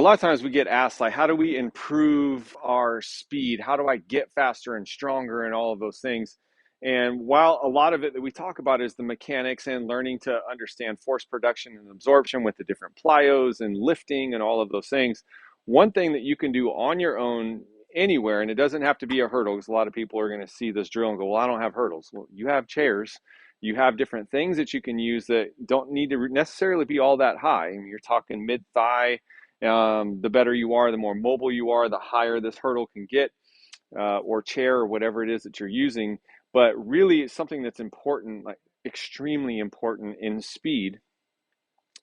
A lot of times we get asked, like, how do we improve our speed? How do I get faster and stronger and all of those things? And while a lot of it that we talk about is the mechanics and learning to understand force production and absorption with the different plyos and lifting and all of those things, one thing that you can do on your own anywhere, and it doesn't have to be a hurdle, because a lot of people are going to see this drill and go, well, I don't have hurdles. Well, you have chairs. You have different things that you can use that don't need to necessarily be all that high. I mean, you're talking mid thigh. The better you are, the more mobile you are, the higher this hurdle can get, or chair, or whatever it is that you're using. But really, something that's important, like extremely important in speed,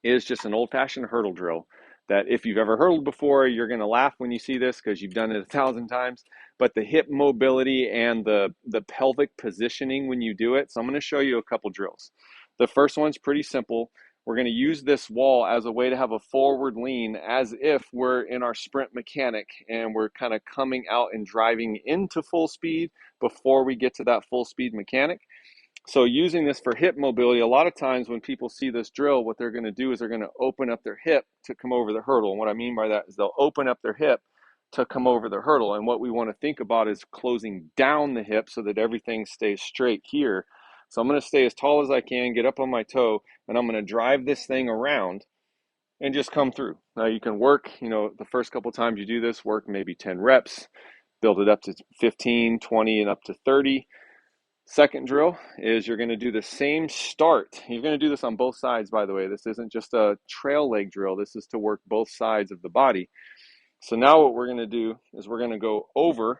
is just an old-fashioned hurdle drill. That if you've ever hurdled before, you're going to laugh when you see this because you've done it 1,000 times. But the hip mobility and the pelvic positioning when you do it. So I'm going to show you a couple drills. The first one's pretty simple. We're going to use this wall as a way to have a forward lean, as if we're in our sprint mechanic and we're kind of coming out and driving into full speed before we get to that full speed mechanic. So using this for hip mobility, a lot of times when people see this drill, what they're going to do is they're going to open up their hip to come over the hurdle. And what I mean by that is they'll open up their hip to come over the hurdle. And what we want to think about is closing down the hip so that everything stays straight here. So I'm going to stay as tall as I can, get up on my toe, and I'm going to drive this thing around and just come through. Now you can work, the first couple times you do this, work maybe 10 reps, build it up to 15, 20, and up to 30. Second drill is you're going to do the same start. You're going to do this on both sides, by the way. This isn't just a trail leg drill. This is to work both sides of the body. So now what we're going to do is we're going to go over.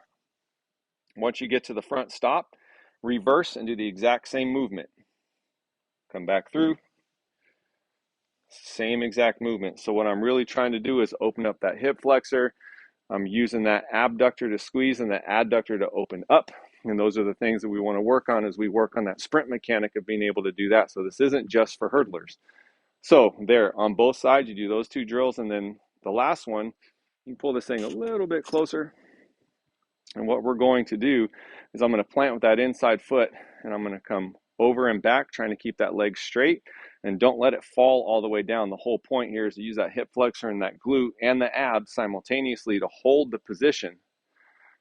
Once you get to the front, stop, reverse, and do the exact same movement. Come back through, same exact movement. So what I'm really trying to do is open up that hip flexor. I'm using that abductor to squeeze and the adductor to open up. And those are the things that we want to work on as we work on that sprint mechanic of being able to do that. So this isn't just for hurdlers. So there, on both sides, you do those two drills. And then the last one, you pull this thing a little bit closer. And what we're going to do is I'm going to plant with that inside foot, and I'm going to come over and back, trying to keep that leg straight, and don't let it fall all the way down. The whole point here is to use that hip flexor and that glute and the abs simultaneously to hold the position.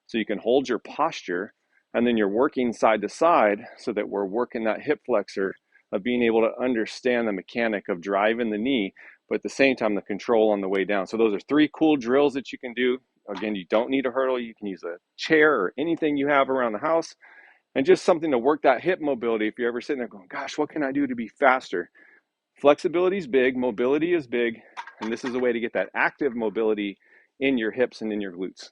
So you can hold your posture, and then you're working side to side so that we're working that hip flexor of being able to understand the mechanic of driving the knee, but at the same time, the control on the way down. So those are three cool drills that you can do. Again, you don't need a hurdle. You can use a chair or anything you have around the house, and just something to work that hip mobility. If you're ever sitting there going, gosh, what can I do to be faster? Flexibility is big, mobility is big, and this is a way to get that active mobility in your hips and in your glutes.